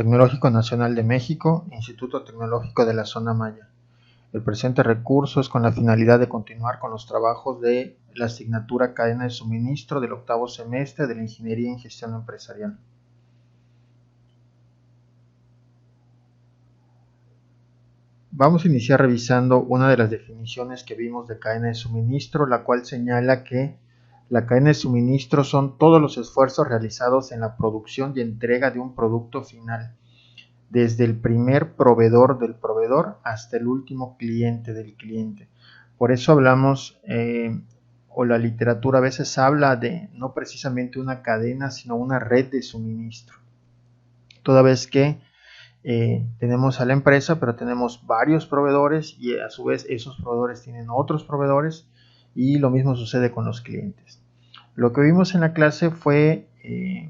Tecnológico Nacional de México, Instituto Tecnológico de la Zona Maya. El presente recurso es con la finalidad de continuar con los trabajos de la asignatura Cadena de Suministro del octavo semestre de la Ingeniería en Gestión Empresarial. Vamos a iniciar revisando una de las definiciones que vimos de cadena de suministro, la cual señala que la cadena de suministro son todos los esfuerzos realizados en la producción y entrega de un producto final, desde el primer proveedor del proveedor hasta el último cliente del cliente. Por eso hablamos, o la literatura a veces habla de no precisamente una cadena, sino una red de suministro. Toda vez que tenemos a la empresa, pero tenemos varios proveedores y a su vez esos proveedores tienen otros proveedores y lo mismo sucede con los clientes. Lo que vimos en la clase fue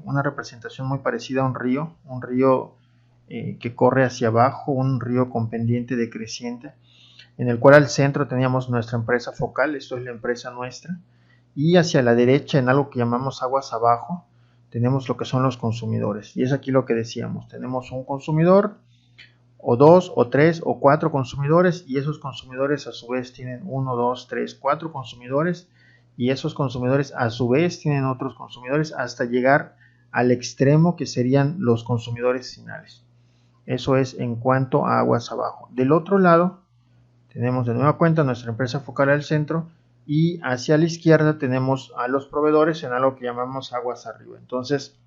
una representación muy parecida a un río que corre hacia abajo, un río con pendiente decreciente, en el cual al centro teníamos nuestra empresa focal, esto es la empresa nuestra, y hacia la derecha, en algo que llamamos aguas abajo, tenemos lo que son los consumidores. Y es aquí lo que decíamos, tenemos un consumidor, o dos, o tres, o cuatro consumidores, y esos consumidores a su vez tienen 1, 2, 3, 4 consumidores, y esos consumidores a su vez tienen otros consumidores, hasta llegar al extremo que serían los consumidores finales. Eso es en cuanto a aguas abajo. Del otro lado, tenemos de nueva cuenta nuestra empresa focal al centro, y hacia la izquierda tenemos a los proveedores en algo que llamamos aguas arriba. Entonces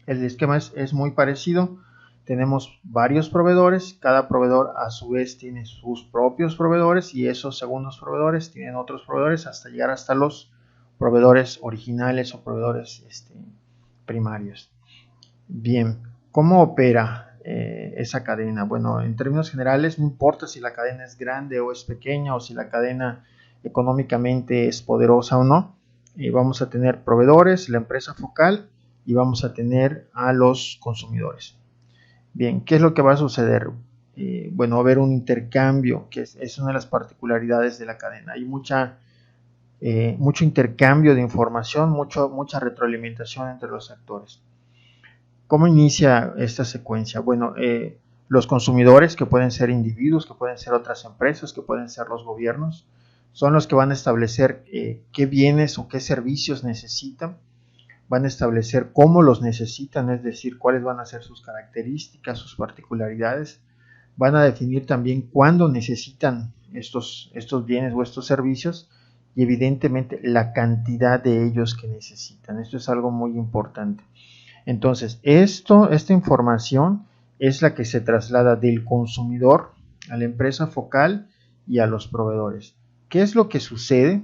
el esquema es muy parecido, tenemos varios proveedores, cada proveedor a su vez tiene sus propios proveedores y esos segundos proveedores tienen otros proveedores hasta llegar hasta los proveedores originales o proveedores primarios. Bien, ¿cómo opera esa cadena? Bueno, en términos generales no importa si la cadena es grande o es pequeña, o si la cadena económicamente es poderosa o no, vamos a tener proveedores, la empresa focal, y vamos a tener a los consumidores. Bien, ¿qué es lo que va a suceder? Bueno, va a haber un intercambio, que es una de las particularidades de la cadena. Hay mucho intercambio de información, mucha retroalimentación entre los actores. ¿Cómo inicia esta secuencia? Bueno, los consumidores, que pueden ser individuos, que pueden ser otras empresas, que pueden ser los gobiernos, son los que van a establecer qué bienes o qué servicios necesitan, van a establecer cómo los necesitan, es decir, cuáles van a ser sus características, sus particularidades, van a definir también cuándo necesitan estos bienes o estos servicios y evidentemente la cantidad de ellos que necesitan. Esto es algo muy importante. Entonces, esta información es la que se traslada del consumidor a la empresa focal y a los proveedores. ¿Qué es lo que sucede?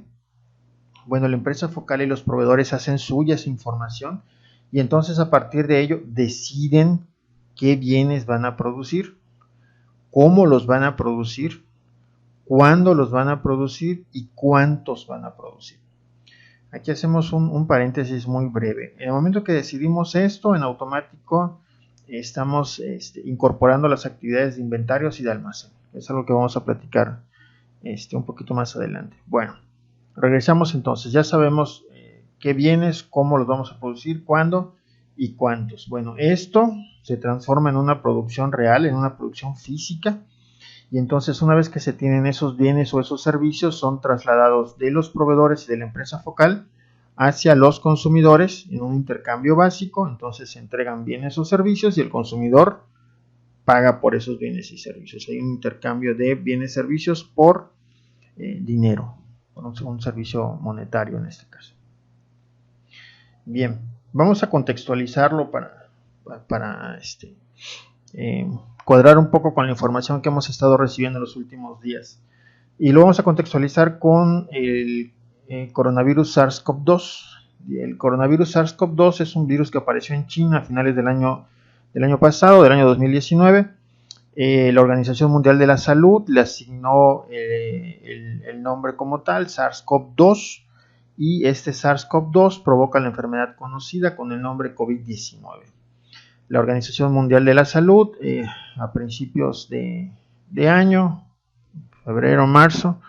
Bueno, la empresa focal y los proveedores hacen suya esa información y entonces a partir de ello deciden qué bienes van a producir, cómo los van a producir, cuándo los van a producir y cuántos van a producir. Aquí hacemos un paréntesis muy breve. En el momento que decidimos esto, en automático estamos incorporando las actividades de inventarios y de almacén. Es algo que vamos a platicar un poquito más adelante. Bueno, regresamos entonces. Ya sabemos qué bienes, cómo los vamos a producir, cuándo y cuántos. Bueno, esto se transforma en una producción real, en una producción física. Y entonces una vez que se tienen esos bienes o esos servicios, son trasladados de los proveedores y de la empresa focal hacia los consumidores en un intercambio básico. Entonces se entregan bienes o servicios y el consumidor paga por esos bienes y servicios. Hay un intercambio de bienes y servicios por dinero, por un servicio monetario en este caso. Bien, vamos a contextualizarlo para cuadrar un poco con la información que hemos estado recibiendo en los últimos días. Y lo vamos a contextualizar con el coronavirus SARS-CoV-2. El coronavirus SARS-CoV-2 es un virus que apareció en China a finales del año pasado, del año 2019. La Organización Mundial de la Salud le asignó el nombre como tal, SARS-CoV-2, y este SARS-CoV-2 provoca la enfermedad conocida con el nombre COVID-19. La Organización Mundial de la Salud, a principios de año, febrero, marzo,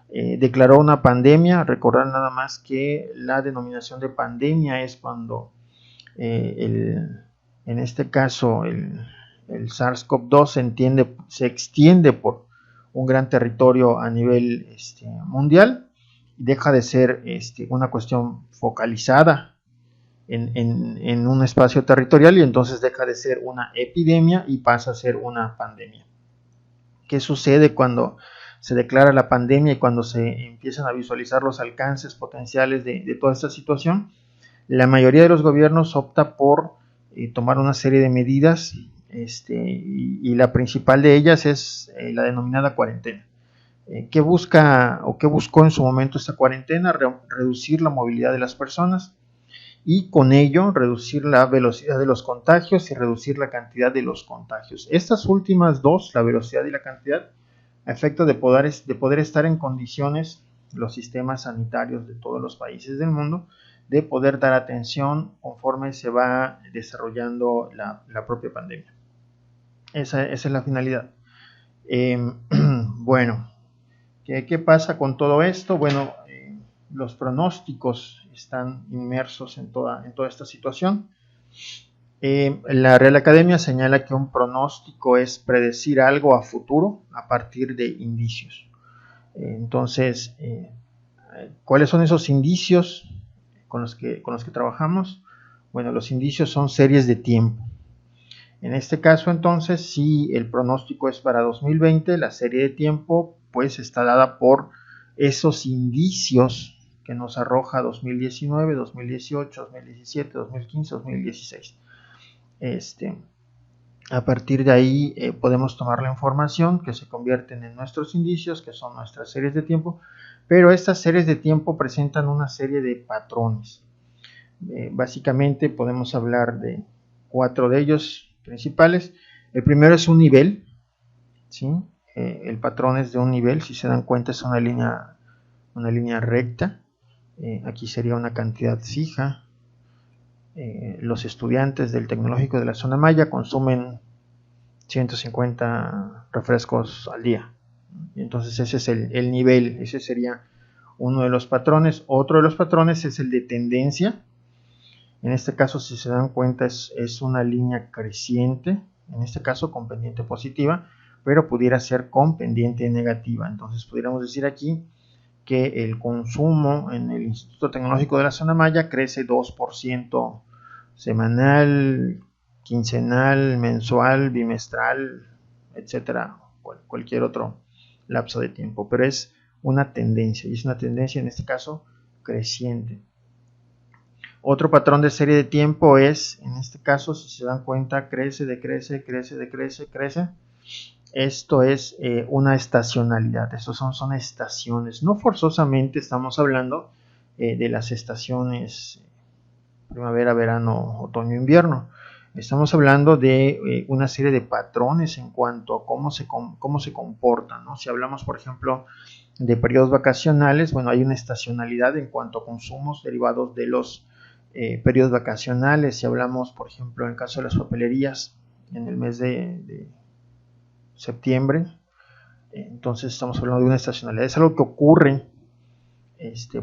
declaró una pandemia. Recordar nada más que la denominación de pandemia es cuando En este caso, el SARS-CoV-2 se extiende por un gran territorio a nivel mundial y deja de ser una cuestión focalizada en un espacio territorial, y entonces deja de ser una epidemia y pasa a ser una pandemia. ¿Qué sucede cuando se declara la pandemia y cuando se empiezan a visualizar los alcances potenciales de toda esta situación? La mayoría de los gobiernos opta por tomar una serie de medidas, y la principal de ellas es la denominada cuarentena. ¿Qué busca o qué buscó en su momento esta cuarentena? Reducir la movilidad de las personas y con ello reducir la velocidad de los contagios y reducir la cantidad de los contagios. Estas últimas dos, la velocidad y la cantidad, a efecto de poder estar en condiciones los sistemas sanitarios de todos los países del mundo de poder dar atención conforme se va desarrollando la propia pandemia. Esa es la finalidad. Bueno, ¿qué pasa con todo esto? Bueno, los pronósticos están inmersos en toda esta situación. La Real Academia señala que un pronóstico es predecir algo a futuro a partir de indicios. Entonces, ¿cuáles son esos indicios con los que trabajamos? Bueno, los indicios son series de tiempo. En este caso, entonces, si el pronóstico es para 2020, la serie de tiempo pues está dada por esos indicios que nos arroja 2019, 2018, 2017, 2015, 2016. A partir de ahí podemos tomar la información que se convierten en nuestros indicios, que son nuestras series de tiempo, pero estas series de tiempo presentan una serie de patrones. Básicamente podemos hablar de 4 de ellos principales. El primero es un nivel, ¿sí? El patrón es de un nivel, si se dan cuenta es una línea recta. Aquí sería una cantidad fija. Los estudiantes del Tecnológico de la Zona Maya consumen 150 refrescos al día. Entonces ese es el nivel, ese sería uno de los patrones. Otro de los patrones es el de tendencia. En este caso, si se dan cuenta, es una línea creciente, en este caso con pendiente positiva, pero pudiera ser con pendiente negativa. Entonces pudiéramos decir aquí que el consumo en el Instituto Tecnológico de la Zona Maya crece 2% semanal, quincenal, mensual, bimestral, etcétera, cualquier otro lapso de tiempo, pero es una tendencia, y es una tendencia en este caso creciente. Otro patrón de serie de tiempo es, en este caso, si se dan cuenta, crece, decrece, crece, decrece, crece. Esto es una estacionalidad, estos son estaciones. No forzosamente estamos hablando de las estaciones primavera, verano, otoño, invierno. Estamos hablando de una serie de patrones en cuanto a cómo se comportan, ¿no? Si hablamos, por ejemplo, de periodos vacacionales, bueno, hay una estacionalidad en cuanto a consumos derivados de los periodos vacacionales. Si hablamos, por ejemplo, en el caso de las papelerías, en el mes de septiembre, entonces estamos hablando de una estacionalidad. Es algo que ocurre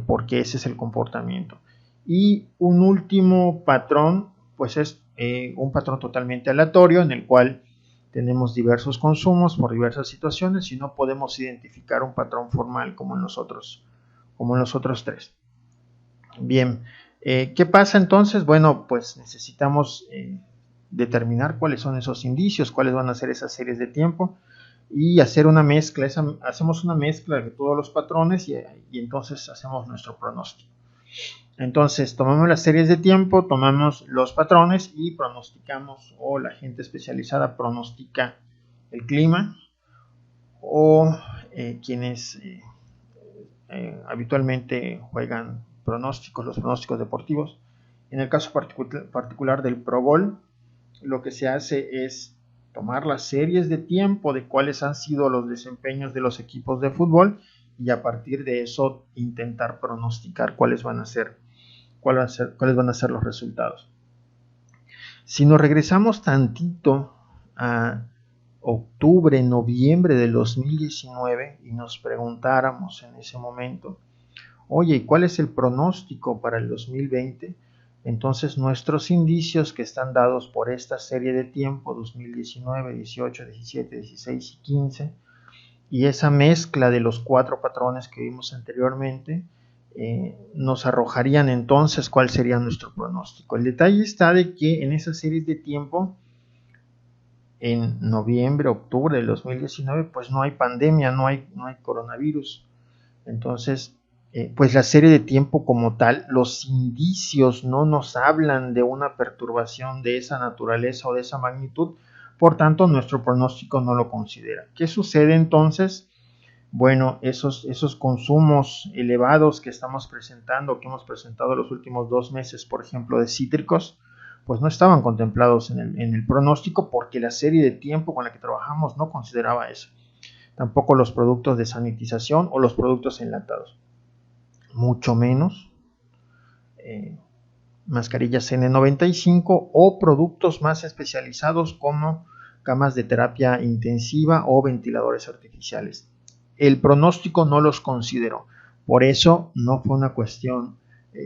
porque ese es el comportamiento. Y un último patrón, pues es un patrón totalmente aleatorio en el cual tenemos diversos consumos por diversas situaciones y no podemos identificar un patrón formal como en los otros tres. Bien, ¿qué pasa entonces? Bueno, pues necesitamos determinar cuáles son esos indicios, cuáles van a ser esas series de tiempo y hacer una mezcla. Hacemos una mezcla de todos los patrones y entonces hacemos nuestro pronóstico. Entonces tomamos las series de tiempo, tomamos los patrones y pronosticamos, o la gente especializada pronostica el clima, o quienes habitualmente juegan los pronósticos deportivos. En el caso particular del Pro Bowl, lo que se hace es tomar las series de tiempo de cuáles han sido los desempeños de los equipos de fútbol y a partir de eso intentar pronosticar cuáles van a ser los resultados. Si nos regresamos tantito a octubre, noviembre del 2019 y nos preguntáramos en ese momento, oye, ¿cuál es el pronóstico para el 2020? Entonces nuestros indicios que están dados por esta serie de tiempo 2019, 18, 17, 16 y 15 y esa mezcla de los 4 patrones que vimos anteriormente nos arrojarían entonces cuál sería nuestro pronóstico. El detalle está de que en esa serie de tiempo en noviembre, octubre del 2019 pues no hay pandemia, no hay coronavirus. Entonces pues la serie de tiempo como tal, los indicios no nos hablan de una perturbación de esa naturaleza o de esa magnitud, por tanto nuestro pronóstico no lo considera. ¿Qué sucede entonces? Bueno, esos consumos elevados que estamos presentando, que hemos presentado los últimos 2 meses, por ejemplo, de cítricos, pues no estaban contemplados en el pronóstico porque la serie de tiempo con la que trabajamos no consideraba eso. Tampoco los productos de sanitización o los productos enlatados. Mucho menos mascarillas N95 o productos más especializados como camas de terapia intensiva o ventiladores artificiales. El pronóstico no los consideró, por eso no fue una cuestión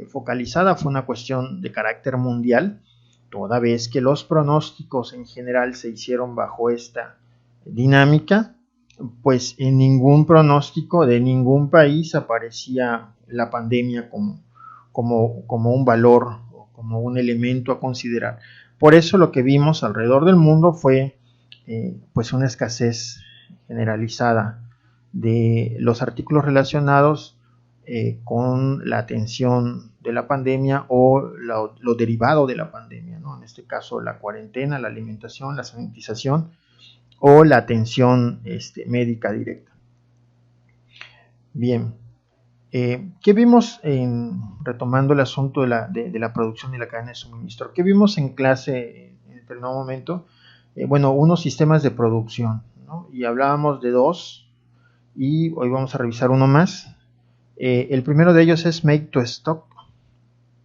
focalizada, fue una cuestión de carácter mundial, toda vez que los pronósticos en general se hicieron bajo esta dinámica, pues en ningún pronóstico de ningún país aparecía la pandemia como un valor, como un elemento a considerar. Por eso lo que vimos alrededor del mundo fue pues una escasez generalizada de los artículos relacionados con la atención de la pandemia o lo derivado de la pandemia, ¿no? En este caso la cuarentena, la alimentación, la sanitización o la atención médica directa. Bien, ¿qué vimos retomando el asunto de la producción y la cadena de suministro? ¿Qué vimos en clase en determinado momento? Bueno, unos sistemas de producción, ¿no? Y hablábamos de 2 y hoy vamos a revisar uno más. El primero de ellos es Make to Stock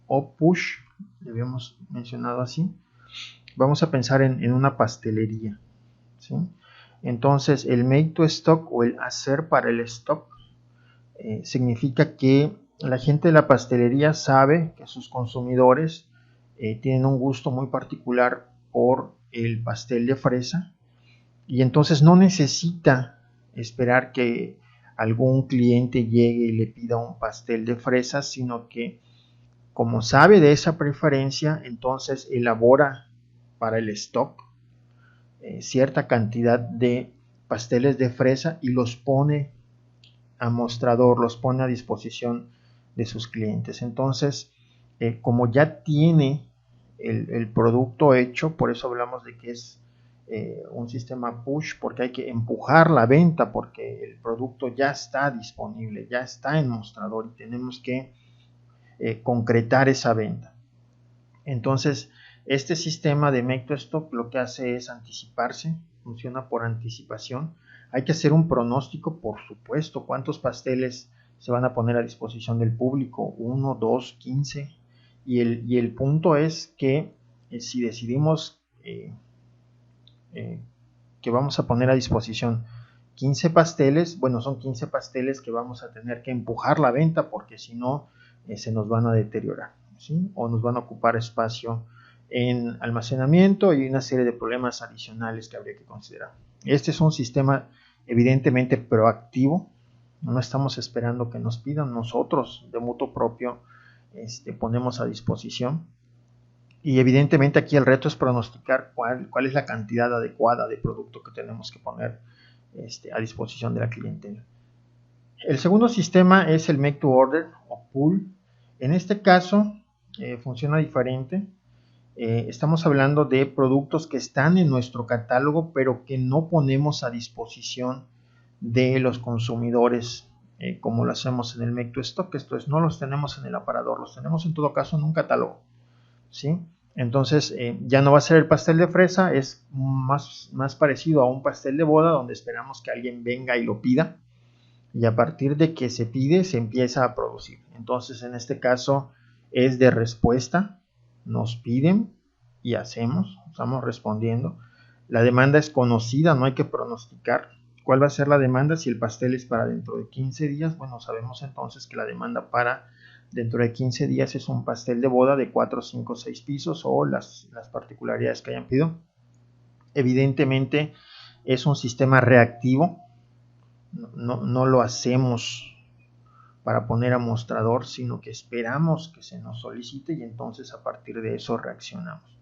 o Push, le habíamos mencionado así. Vamos a pensar en una pastelería, ¿sí? Entonces el Make to Stock o el hacer para el stock significa que la gente de la pastelería sabe que sus consumidores tienen un gusto muy particular por el pastel de fresa y entonces no necesita esperar que algún cliente llegue y le pida un pastel de fresa, sino que como sabe de esa preferencia, entonces elabora para el stock cierta cantidad de pasteles de fresa y los pone a mostrador, los pone a disposición de sus clientes. Entonces, como ya tiene el producto hecho, por eso hablamos de que es un sistema push, porque hay que empujar la venta, porque el producto ya está disponible, ya está en mostrador y tenemos que concretar esa venta. Entonces, este sistema de Make to Stock lo que hace es anticiparse, funciona por anticipación. Hay que hacer un pronóstico, por supuesto, cuántos pasteles se van a poner a disposición del público, 1, 2, 15. Y el punto es que si decidimos que vamos a poner a disposición 15 pasteles, bueno, son 15 pasteles que vamos a tener que empujar la venta porque si no se nos van a deteriorar, ¿sí? O nos van a ocupar espacio en almacenamiento y una serie de problemas adicionales que habría que considerar. Este es un sistema evidentemente proactivo, no estamos esperando que nos pidan, nosotros de mutuo propio ponemos a disposición. Y evidentemente aquí el reto es pronosticar cuál es la cantidad adecuada de producto que tenemos que poner a disposición de la clientela. El segundo sistema es el Make to Order o Pull. En este caso funciona diferente. Estamos hablando de productos que están en nuestro catálogo pero que no ponemos a disposición de los consumidores como lo hacemos en el Make to Stock. Esto es, no los tenemos en el aparador, los tenemos en todo caso en un catálogo, ¿sí? Entonces ya no va a ser el pastel de fresa, es más parecido a un pastel de boda donde esperamos que alguien venga y lo pida y a partir de que se pide se empieza a producir. Entonces en este caso es de respuesta, nos piden y hacemos, estamos respondiendo. La demanda es conocida, no hay que pronosticar cuál va a ser la demanda. Si el pastel es para dentro de 15 días, bueno, sabemos entonces que la demanda para dentro de 15 días es un pastel de boda de 4, 5, 6 pisos o las particularidades que hayan pedido. Evidentemente es un sistema reactivo, no lo hacemos para poner a mostrador, sino que esperamos que se nos solicite y entonces a partir de eso reaccionamos.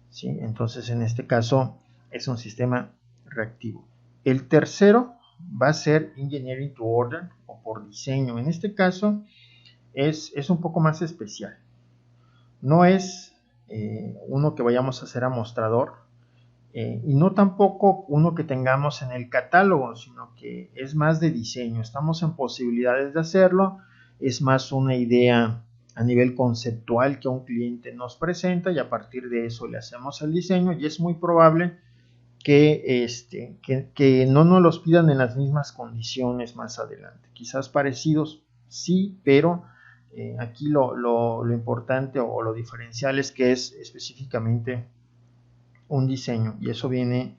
¿Sí? Entonces en este caso es un sistema reactivo. El tercero va a ser Engineering to Order o por diseño. En este caso es un poco más especial. No es uno que vayamos a hacer a mostrador y no tampoco uno que tengamos en el catálogo, sino que es más de diseño. Estamos en posibilidades de hacerlo. Es más una idea a nivel conceptual que un cliente nos presenta y a partir de eso le hacemos el diseño y es muy probable que no nos los pidan en las mismas condiciones más adelante. Quizás parecidos, sí, pero aquí lo importante o lo diferencial es que es específicamente un diseño y eso viene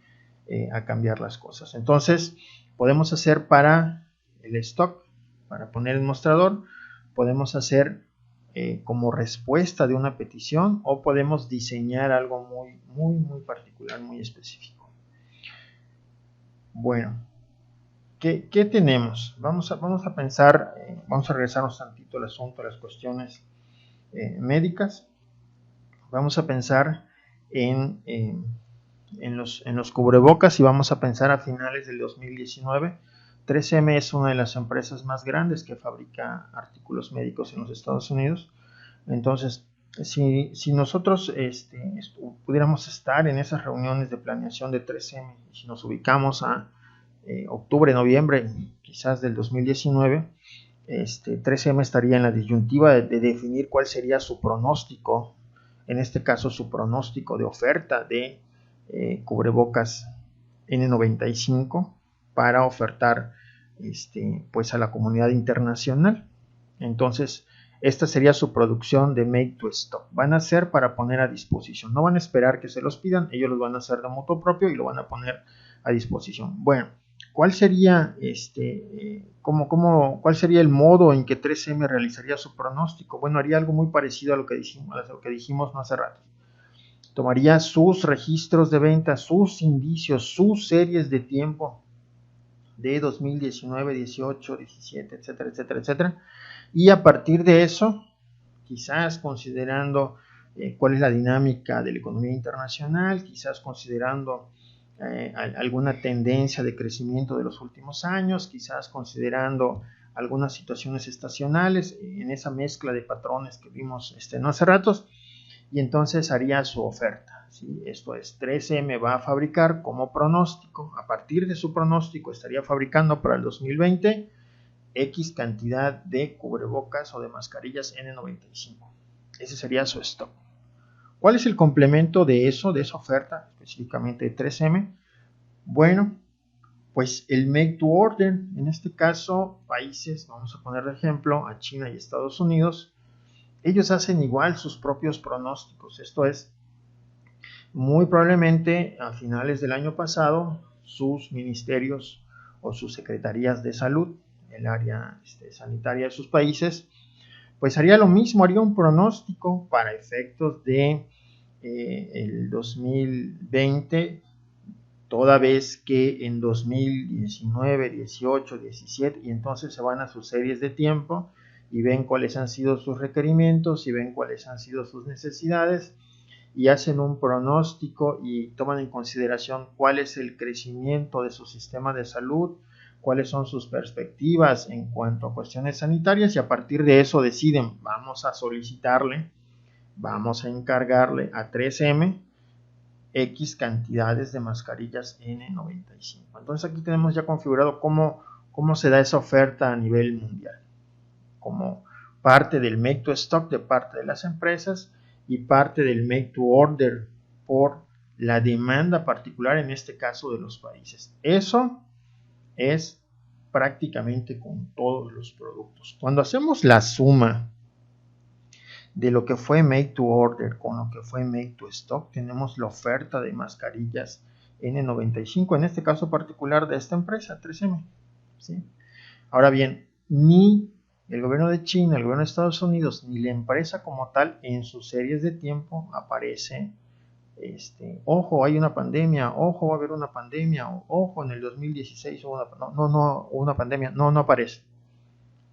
a cambiar las cosas. Entonces podemos hacer para el stock, para poner el mostrador, podemos hacer como respuesta de una petición o podemos diseñar algo muy particular, muy específico. Bueno, ¿qué tenemos? Vamos a pensar, vamos a regresarnos tantito al asunto, a las cuestiones médicas. Vamos a pensar en los cubrebocas y vamos a pensar a finales del 2019. 3M es una de las empresas más grandes que fabrica artículos médicos en los Estados Unidos. Entonces, si nosotros pudiéramos estar en esas reuniones de planeación de 3M, y si nos ubicamos a octubre, noviembre, quizás del 2019, 3M estaría en la disyuntiva de definir cuál sería su pronóstico, en este caso su pronóstico de oferta de cubrebocas N95 para ofertar pues a la comunidad internacional. Entonces esta sería su producción de make to stock. Van a hacer para poner a disposición, no van a esperar que se los pidan, ellos los van a hacer de moto propio y lo van a poner a disposición. Bueno, ¿cuál sería cuál sería el modo en que 3M realizaría su pronóstico? Bueno, haría algo muy parecido a lo que dijimos hace rato. Tomaría sus registros de venta, sus indicios, sus series de tiempo de 2019, 18, 17, etcétera, etcétera, etcétera. Y a partir de eso, quizás considerando cuál es la dinámica de la economía internacional, quizás considerando alguna tendencia de crecimiento de los últimos años, quizás considerando algunas situaciones estacionales en esa mezcla de patrones que vimos no hace ratos, y entonces haría su oferta. ¿Sí? Esto es, 3M va a fabricar como pronóstico, a partir de su pronóstico estaría fabricando para el 2020 X cantidad de cubrebocas o de mascarillas N95. Ese sería su stock. ¿Cuál es el complemento de eso, de esa oferta, específicamente de 3M? Bueno, pues el make to order, en este caso, países, vamos a poner de ejemplo a China y Estados Unidos, ellos hacen igual sus propios pronósticos. Esto es, muy probablemente a finales del año pasado, sus ministerios o sus secretarías de salud, el área sanitaria de sus países, pues haría lo mismo, haría un pronóstico para efectos de el 2020, toda vez que en 2019, 18, 17, y entonces se van a sus series de tiempo y ven cuáles han sido sus requerimientos y ven cuáles han sido sus necesidades y hacen un pronóstico y toman en consideración cuál es el crecimiento de su sistema de salud, cuáles son sus perspectivas en cuanto a cuestiones sanitarias y a partir de eso deciden, vamos a solicitarle, vamos a encargarle a 3M X cantidades de mascarillas N95. Entonces aquí tenemos ya configurado cómo se da esa oferta a nivel mundial, como parte del make to stock de parte de las empresas y parte del make to order por la demanda particular, en este caso de los países. Eso es prácticamente con todos los productos. Cuando hacemos la suma de lo que fue make to order con lo que fue make to stock, tenemos la oferta de mascarillas N95, en este caso particular de esta empresa, 3M. ¿Sí? Ahora bien, ni el gobierno de China, el gobierno de Estados Unidos, ni la empresa como tal en sus series de tiempo aparece, ojo, hay una pandemia, ojo, va a haber una pandemia, ojo, en el 2016 hubo una pandemia, no aparece.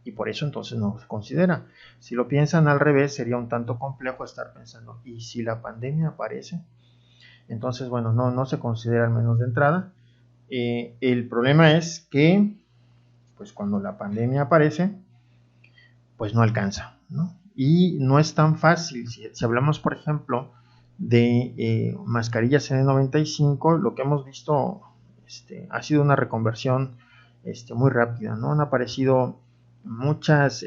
Y por eso entonces no se considera. Si lo piensan al revés, sería un tanto complejo estar pensando, ¿y si la pandemia aparece? Entonces, bueno, no se considera al menos de entrada. El problema es que, pues cuando la pandemia aparece, pues no alcanza, ¿no? Y no es tan fácil. Si hablamos, por ejemplo, de mascarillas N95, lo que hemos visto ha sido una reconversión muy rápida, ¿no? Han aparecido muchas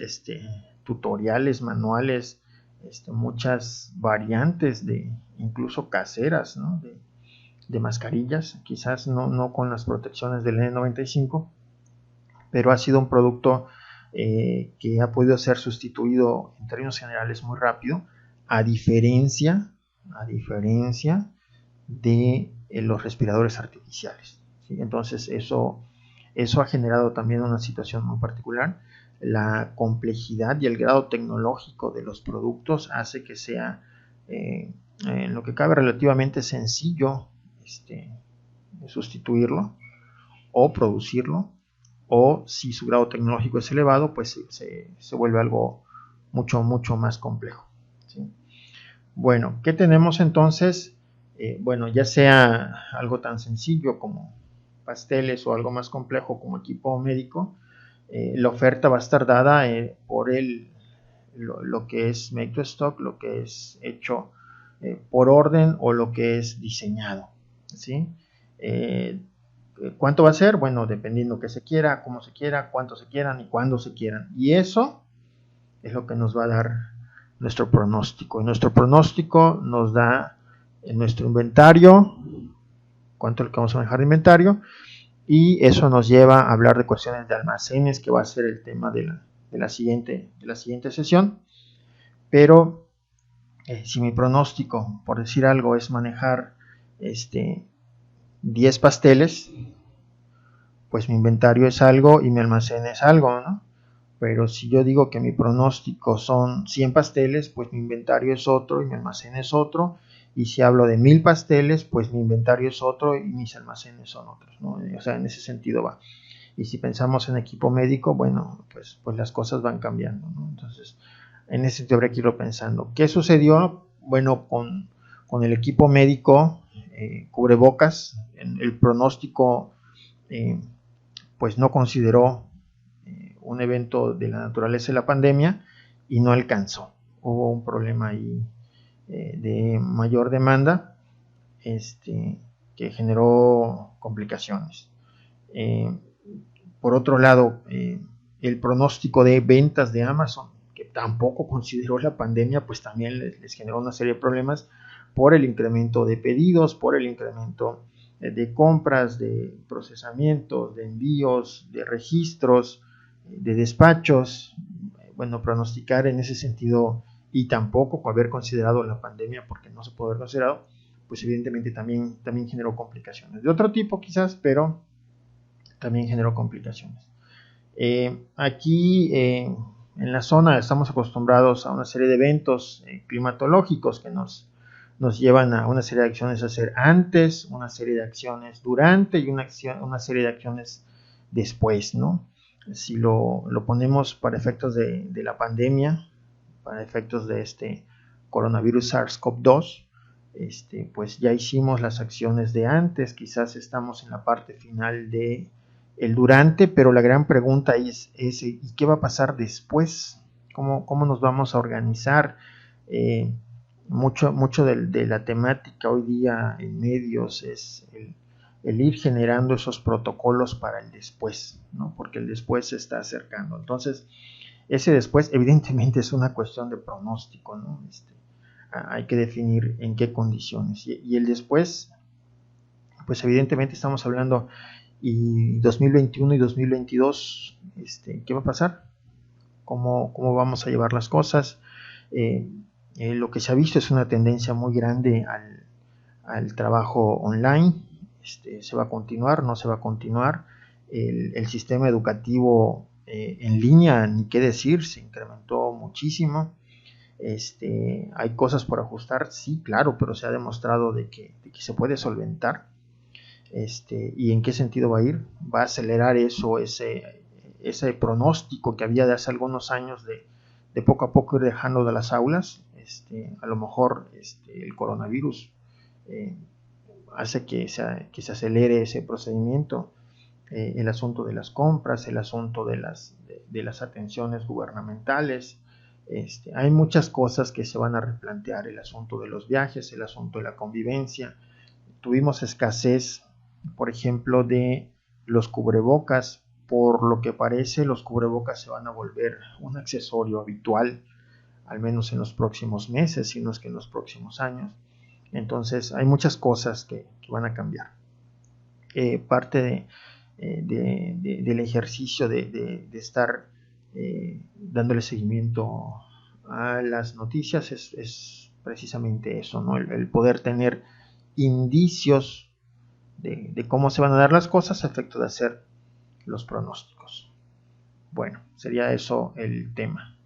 tutoriales, manuales, muchas variantes de incluso caseras, ¿no? de mascarillas, quizás no con las protecciones del N95, pero ha sido un producto que ha podido ser sustituido en términos generales muy rápido, a diferencia de los respiradores artificiales, ¿sí? Entonces eso ha generado también una situación muy particular. La complejidad y el grado tecnológico de los productos hace que sea en lo que cabe relativamente sencillo sustituirlo o producirlo, o si su grado tecnológico es elevado, pues se vuelve algo mucho más complejo, ¿sí? Bueno, ¿qué tenemos entonces? Bueno, ya sea algo tan sencillo como pasteles o algo más complejo como equipo médico, la oferta va a estar dada por lo que es make to stock, lo que es hecho por orden o lo que es diseñado, ¿sí? ¿Cuánto va a ser? Bueno, dependiendo que se quiera, cómo se quiera, cuánto se quieran y cuándo se quieran. Y eso es lo que nos va a dar nuestro pronóstico. Y nuestro pronóstico nos da en nuestro inventario, cuánto es lo que vamos a manejar de inventario, y eso nos lleva a hablar de cuestiones de almacenes, que va a ser el tema de la siguiente sesión. Pero si mi pronóstico, por decir algo, es manejar 10 pasteles, pues mi inventario es algo y mi almacén es algo, ¿no? Pero si yo digo que mi pronóstico son 100 pasteles, pues mi inventario es otro y mi almacén es otro. Y si hablo de 1000 pasteles, pues mi inventario es otro y mis almacenes son otros, ¿no? O sea, en ese sentido va. Y si pensamos en equipo médico, bueno, pues las cosas van cambiando, ¿no? Entonces, en ese sentido habría que irlo pensando. ¿Qué sucedió? Bueno, con el equipo médico, cubrebocas, el pronóstico pues no consideró un evento de la naturaleza de la pandemia y no alcanzó. Hubo un problema ahí de mayor demanda que generó complicaciones. Por otro lado, el pronóstico de ventas de Amazon, que tampoco consideró la pandemia, pues también les generó una serie de problemas por el incremento de pedidos, por el incremento de compras, de procesamientos, de envíos, de registros, de despachos. Bueno, pronosticar en ese sentido y tampoco haber considerado la pandemia, porque no se puede haber considerado, pues evidentemente también generó complicaciones. De otro tipo quizás, pero también generó complicaciones. Aquí en la zona estamos acostumbrados a una serie de eventos climatológicos que nos llevan a una serie de acciones a hacer antes, una serie de acciones durante y una serie de acciones después, ¿no? Si lo ponemos para efectos de la pandemia, para efectos de este coronavirus SARS-CoV-2, pues ya hicimos las acciones de antes, quizás estamos en la parte final de el durante, pero la gran pregunta es ¿y qué va a pasar después? ¿Cómo nos vamos a organizar? Mucho de la temática hoy día en medios es el ir generando esos protocolos para el después, ¿no? Porque el después se está acercando. Entonces, ese después evidentemente es una cuestión de pronóstico, ¿no? Hay que definir en qué condiciones. Y el después, pues evidentemente estamos hablando y 2021 y 2022, ¿qué va a pasar? ¿Cómo vamos a llevar las cosas? Lo que se ha visto es una tendencia muy grande al trabajo online. ¿Se va a continuar? ¿No se va a continuar? El sistema educativo en línea, ni qué decir, se incrementó muchísimo. Hay cosas por ajustar, sí, claro, pero se ha demostrado de que se puede solventar. ¿Y en qué sentido va a ir? Va a acelerar eso, ese pronóstico que había de hace algunos años de poco a poco ir dejando de las aulas. A lo mejor el coronavirus eh, hace que se acelere ese procedimiento. El asunto de las compras, el asunto de las atenciones gubernamentales. Hay muchas cosas que se van a replantear, el asunto de los viajes, el asunto de la convivencia. Tuvimos escasez, por ejemplo, de los cubrebocas. Por lo que parece, los cubrebocas se van a volver un accesorio habitual, al menos en los próximos meses, si no es que en los próximos años. Entonces hay muchas cosas que van a cambiar. Parte del ejercicio de estar dándole seguimiento a las noticias es precisamente eso, ¿no? El poder tener indicios de cómo se van a dar las cosas a efecto de hacer los pronósticos. Bueno, sería eso el tema.